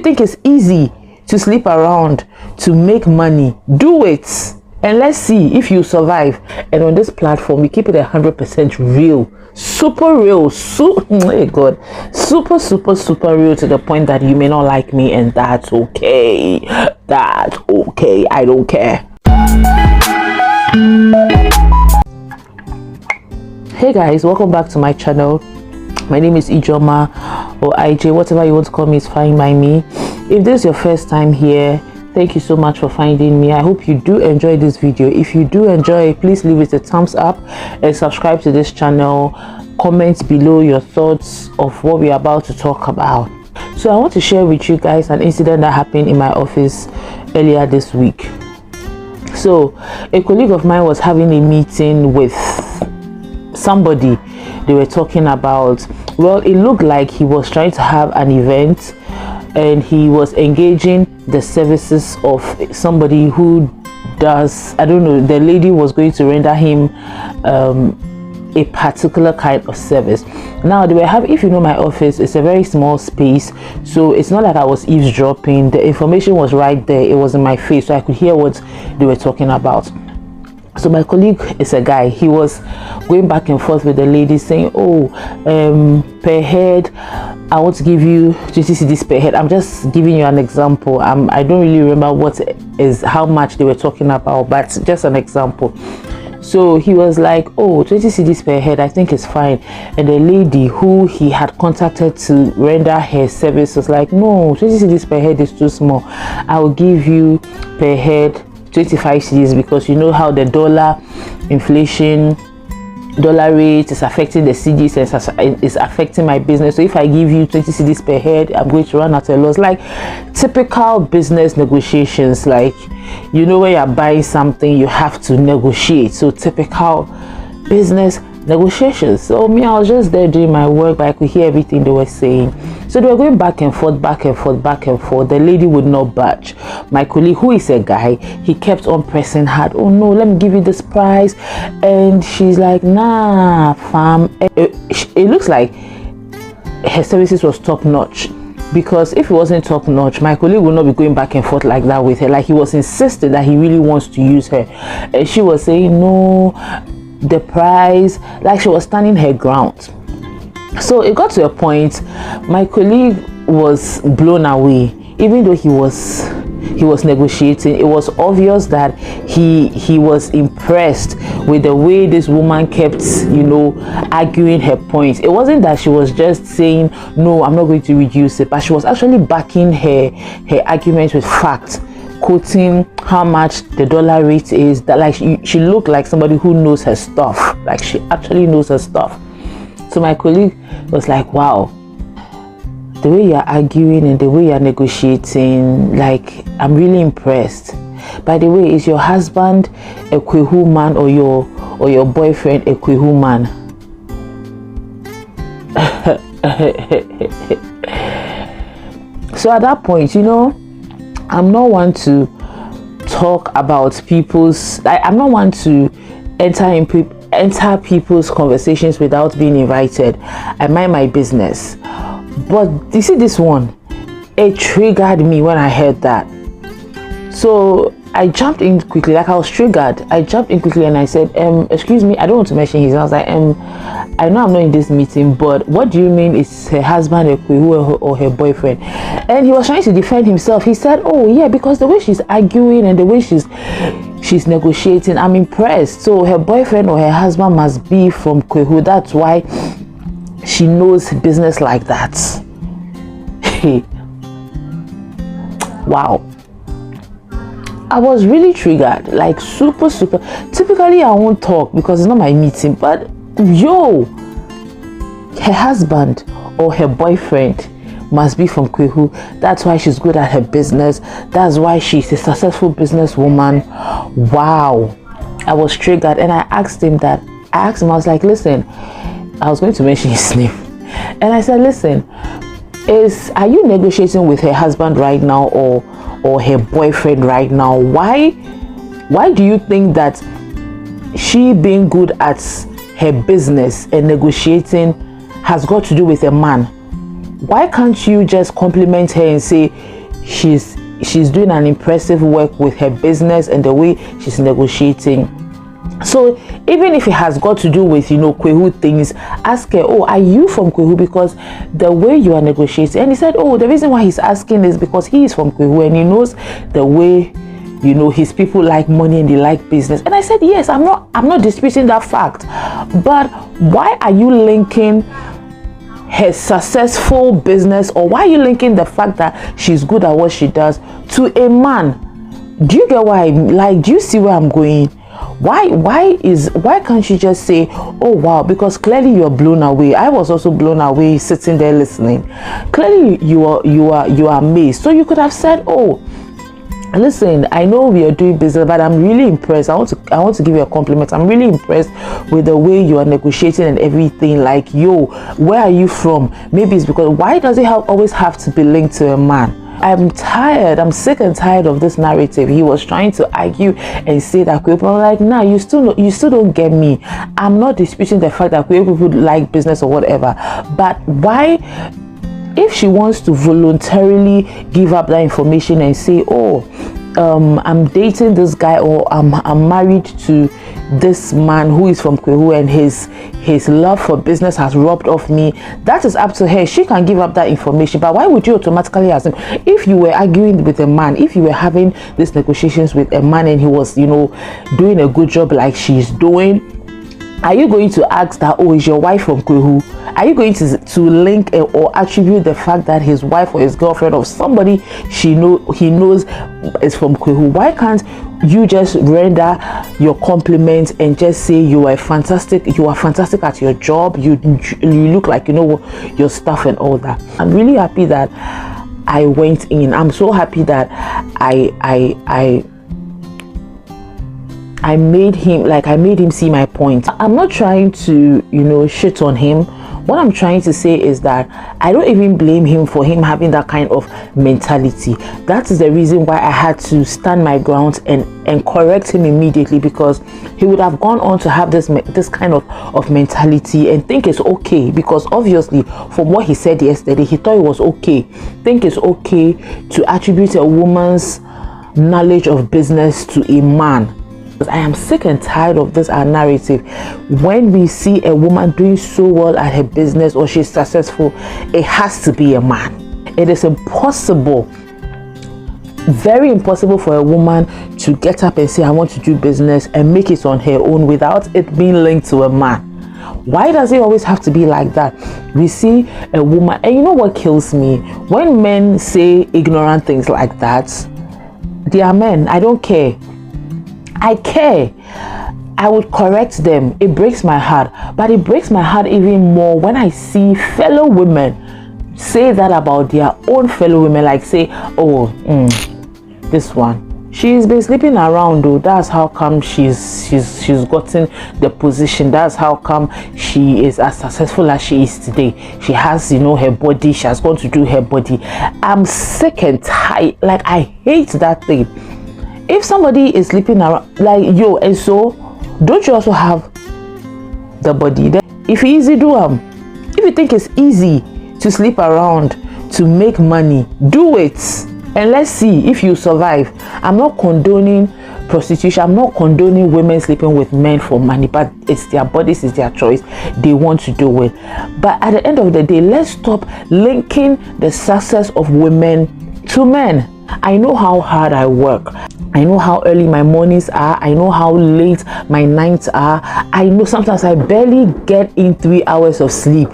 think it's easy to sleep around to make money, do it. And let's see if you survive. And on this platform, we keep it 100% real, super real, hey God, super real, to the point that you may not like me, and that's okay. That's okay. I don't care. Hey guys, welcome back to my channel. My name is Ijoma, or IJ, whatever you want to call me is fine by me. If this is your first time here, thank you so much for finding me. I hope you do enjoy this video. If you do enjoy it, please leave it a thumbs up and subscribe to this channel. Comment below your thoughts of what we're about to talk about. So I want to share with you guys an incident that happened in my office earlier this week. So a colleague of mine was having a meeting with somebody. They were talking about, well, it looked like he was trying to have an event and he was engaging the services of somebody who does, I don't know, the lady was going to render him a particular kind of service. Now they were having, if you know my office, it's a very small space, so it's not like I was eavesdropping. The information was right there, it was in my face, so I could hear what they were talking about. So my colleague is a guy. He was going back and forth with the lady saying, oh, per head, I want to give you 20 cedis per head. I'm just giving you an example. I don't really remember how much they were talking about, but just an example. So he was like, oh, 20 cedis per head, I think it's fine. And the lady who he had contacted to render her service was like, no, 20 cedis per head is too small. I will give you per head 25 cedis, because you know how the dollar inflation, dollar rate is affecting the cedis and is affecting my business. So if I give you 20 cedis per head, I'm going to run at a loss. Like typical business negotiations, like, you know, when you're buying something you have to negotiate. So typical business negotiations. So me, I was just there doing my work, but I could hear everything they were saying. So they were going back and forth. The lady would not budge. My colleague, who is a guy, he kept on pressing hard. Oh no, let me give you this price. And she's like, nah, fam. It looks like her services was top notch, because if it wasn't top notch, my colleague would not be going back and forth like that with her. Like, he was insisting that he really wants to use her, and she was saying no, the price, like she was standing her ground. So it got to a point, my colleague was blown away. Even though he was negotiating, it was obvious that he was impressed with the way this woman kept, you know, arguing her points. It wasn't that she was just saying no, I'm not going to reduce it, but she was actually backing her argument with facts, quoting how much the dollar rate is. That, like, she looked like somebody who knows her stuff. Like, she actually knows her stuff. So my colleague was like, wow, the way you're arguing and the way you're negotiating, like, I'm really impressed. By the way, is your husband a Kwehu man, or your boyfriend a Kwehu man? So at that point, you know, I'm not one to talk about people's, I'm not one to enter people's conversations without being invited. I mind my business. But you see, this one, it triggered me when I heard that. So I jumped in quickly, like I was triggered. I jumped in quickly and I said, excuse me, I don't want to mention his name. I was like, I know I'm not in this meeting, but what do you mean is her husband a Kwehu or her boyfriend? And he was trying to defend himself. He said, oh yeah, because the way she's arguing and the way she's negotiating, I'm impressed. So her boyfriend or her husband must be from Kwehu. That's why she knows business like that. Wow. I was really triggered, like super. Typically I won't talk because it's not my meeting, but yo, her husband or her boyfriend must be from Kwehu. That's why she's good at her business. That's why she's a successful businesswoman. Wow. I was triggered, and I asked him, I was like, listen, I was going to mention his name, and I said, listen, are you negotiating with her husband right now, or her boyfriend right now? Why do you think that she being good at her business and negotiating has got to do with a man? Why can't you just compliment her and say, she's doing an impressive work with her business and the way she's negotiating. So even if it has got to do with, you know, Kwehu things, ask her, oh, are you from Kwehu? Because the way you are negotiating. And he said, oh, the reason why he's asking is because he is from Kwehu and he knows the way, you know, his people like money and they like business. And I said, yes, I'm not disputing that fact, but why are you linking her successful business, or why are you linking the fact that she's good at what she does to a man? Do you get why? Like, do you see where I'm going? Why can't you just say, oh wow, because clearly you're blown away. I was also blown away sitting there listening. Clearly you are amazed. So you could have said, oh, listen, I know we are doing business, but I'm really impressed. I want to give you a compliment. I'm really impressed with the way you are negotiating and everything. Like, yo, where are you from? Maybe it's because, why does it always have to be linked to a man? I'm sick and tired of this narrative. He was trying to argue and say that Kwehu people, like, nah, you still don't get me. I'm not disputing the fact that Kwehu people like business or whatever, but why, if she wants to voluntarily give up that information and say, oh, I'm dating this guy, or I'm married to this man who is from Kwehu and his love for business has rubbed off me, that is up to her. She can give up that information. But why would you automatically ask him? If you were arguing with a man, if you were having these negotiations with a man and he was, you know, doing a good job like she's doing, are you going to ask that, oh, is your wife from Kwehu? Are you going to link or attribute the fact that his wife or his girlfriend or somebody he knows is from Kwehu? Why can't you just render your compliments and just say you are fantastic at your job, you look like you know your stuff and all that? I'm really happy that I went in. I'm so happy that I made him see my point. I'm not trying to, you know, shit on him. What I'm trying to say is that I don't even blame him for him having that kind of mentality. That is the reason why I had to stand my ground and correct him immediately, because he would have gone on to have this kind of mentality and think it's okay, because obviously from what he said yesterday, he thought it was okay. Think it's okay to attribute a woman's knowledge of business to a man. I am sick and tired of this narrative. When we see a woman doing so well at her business or she's successful, it has to be a man. It is impossible, very impossible for a woman to get up and say, I want to do business and make it on her own without it being linked to a man. Why does it always have to be like that? We see a woman, and you know what kills me? When men say ignorant things like that, they are men. I don't care. I care. I would correct them. It breaks my heart. But it breaks my heart even more when I see fellow women say that about their own fellow women. Like say, oh, this one, she's been sleeping around though. That's how come she's gotten the position. That's how come she is as successful as she is today. She has, you know, her body. She has gone to do her body. I'm sick and tired. Like, I hate that thing. If somebody is sleeping around, like, yo, and so don't you also have the body? Then if you easy do if you think it's easy to sleep around to make money, do it, and let's see if you survive. I'm not condoning prostitution. I'm not condoning women sleeping with men for money, but it's their bodies, it's their choice. They want to do it. But at the end of the day, let's stop linking the success of women to men. I know how hard I work. I know how early my mornings are. I know how late my nights are. I know sometimes I barely get in 3 hours of sleep,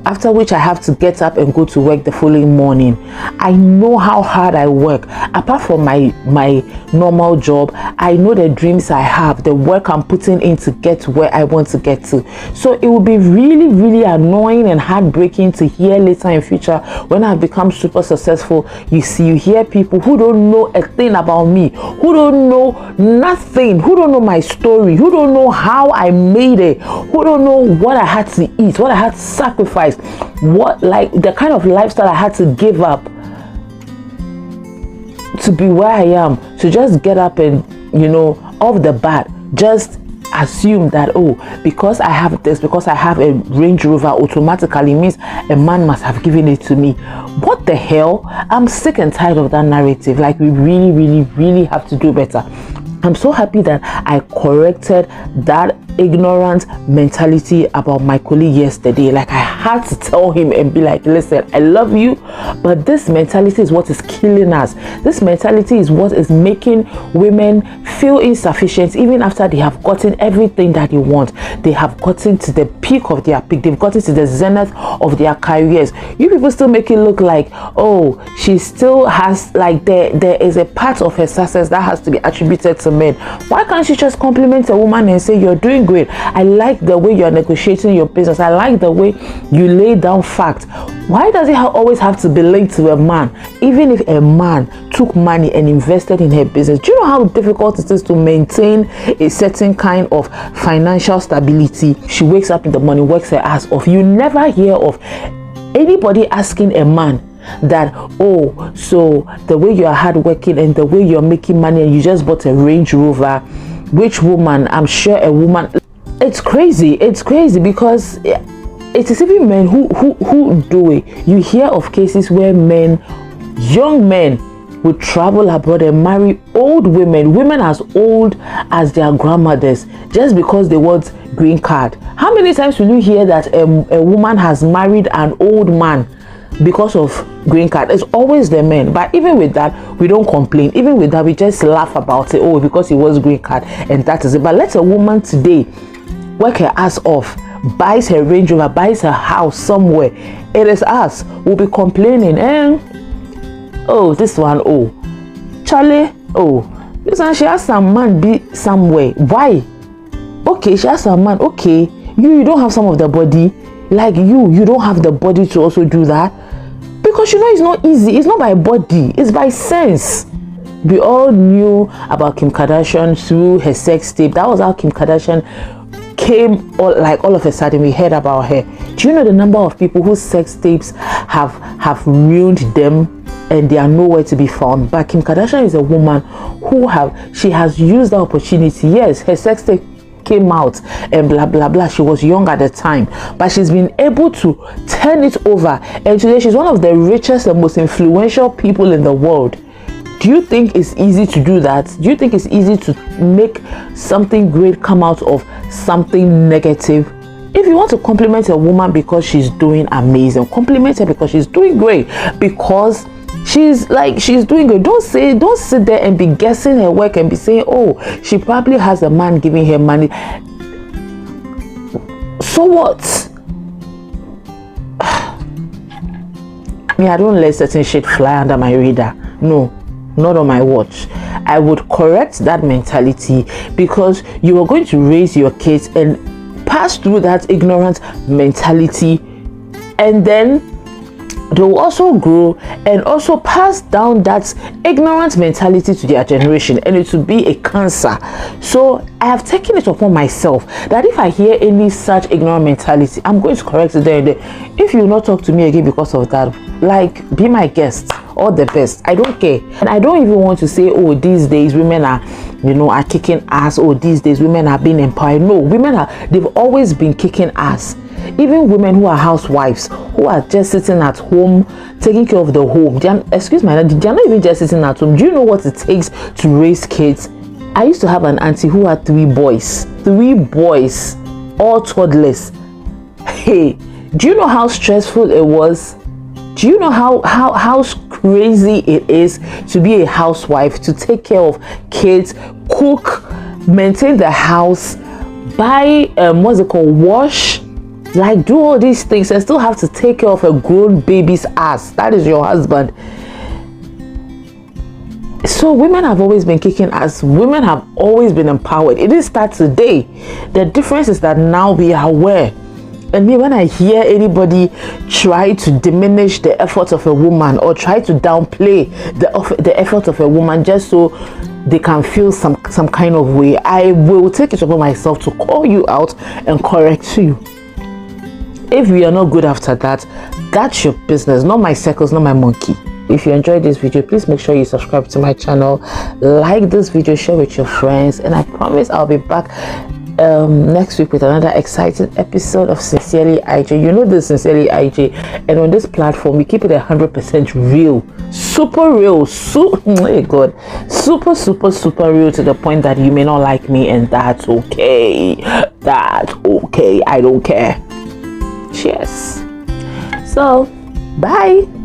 after which I have to get up and go to work the following morning. I know how hard I work. Apart from my normal job, I know the dreams I have, the work I'm putting in to get to where I want to get to. So it will be really, really annoying and heartbreaking to hear later in future, when I've become super successful, you hear people who don't know a thing about me, who don't know nothing, who don't know my story, who don't know how I made it, who don't know what I had to eat, what I had to sacrifice, what, like, the kind of lifestyle I had to give up to be where I am, to just get up and, you know, off the bat, just assume that, oh, because I have this, because I have a Range Rover, automatically means a man must have given it to me. What the hell? I'm sick and tired of that narrative. Like, we really have to do better. I'm so happy that I corrected that ignorant mentality about my colleague yesterday. Like, I had to tell him and be like, listen, I love you, but this mentality is what is killing us. This mentality is what is making women feel insufficient even after they have gotten everything that they want. They have gotten to the peak of their peak. They've gotten to the zenith of their careers. You people still make it look like, oh, she still has, like, there is a part of her success that has to be attributed to men. Why can't you just compliment a woman and say, you're doing great? I like the way you're negotiating your business. I like the way you lay down facts. Why does it always have to be linked to a man? Even if a man took money and invested in her business, do you know how difficult it is to maintain a certain kind of financial stability? She wakes up in the morning, works her ass off. You never hear of anybody asking a man that, oh, so the way you are hardworking and the way you're making money and you just bought a Range Rover, which woman? I'm sure a woman. It's crazy because it is even men who do it. You hear of cases where men, young men, would travel abroad and marry old women as old as their grandmothers, just because they want green card. How many times will you hear that a woman has married an old man because of green card? It's always the men. But even with that, we don't complain. Even with that, we just laugh about it. Oh, because he was green card and that is it. But let a woman today work her ass off, buys her Range Rover, buys her house somewhere. It is us. We'll be complaining. Oh, this one, oh, Charlie, oh, this one, she has some man be somewhere. Why? Okay, she has some man. Okay, you don't have some of the body. Like, you don't have the body to also do that. Because you know it's not easy. It's not by body, it's by sense. We all knew about Kim Kardashian through her sex tape. That was how Kim Kardashian came, all of a sudden we heard about her. Do you know the number of people whose sex tapes have ruined them and they are nowhere to be found? But Kim Kardashian is a woman who she has used the opportunity. Yes, her sex tape came out and blah blah blah. She was young at the time, but she's been able to turn it over, and today she's one of the richest and most influential people in the world. Do you think it's easy to do that? Do you think it's easy to make something great come out of something negative? If you want to compliment a woman because she's doing amazing, compliment her because she's doing great, because she's doing good. Don't sit there and be guessing her work and be saying, oh, she probably has a man giving her money. So what? Me, I don't let certain shit fly under my radar. No, not on my watch. I would correct that mentality, because you are going to raise your kids and pass through that ignorant mentality, and then they will also grow and also pass down that ignorant mentality to their generation, and it will be a cancer. So I have taken it upon myself that if I hear any such ignorant mentality, I'm going to correct it there and there. If you will not talk to me again because of that, like, be my guest. All the best. I don't care. And I don't even want to say, oh, these days women are kicking ass. Oh, these days women are being empowered. No, they've always been kicking ass. Even women who are housewives, who are just sitting at home taking care of the home, they're not even just sitting at home. Do you know what it takes to raise kids? I used to have an auntie who had three boys, all toddlers. Hey, do you know how stressful it was? Do you know how crazy it is to be a housewife, to take care of kids, cook, maintain the house, buy wash, like, do all these things and still have to take care of a grown baby's ass? That is your husband. So women have always been kicking ass. Women have always been empowered. It didn't start today. The difference is that now we are aware. And me, when I hear anybody try to diminish the efforts of a woman or try to downplay the effort of a woman just so they can feel some kind of way, I will take it upon myself to call you out and correct you. If we are not good after that, that's your business, not my circles, not my monkey. If you enjoyed this video, please make sure you subscribe to my channel, like this video, share with your friends, and I promise I'll be back next week with another exciting episode of Sincerely IJ. You know this, Sincerely IJ, and on this platform we keep it 100% real, super real, hey God, super real, to the point that you may not like me, and that's okay. That's okay. I don't care. Cheers. So bye.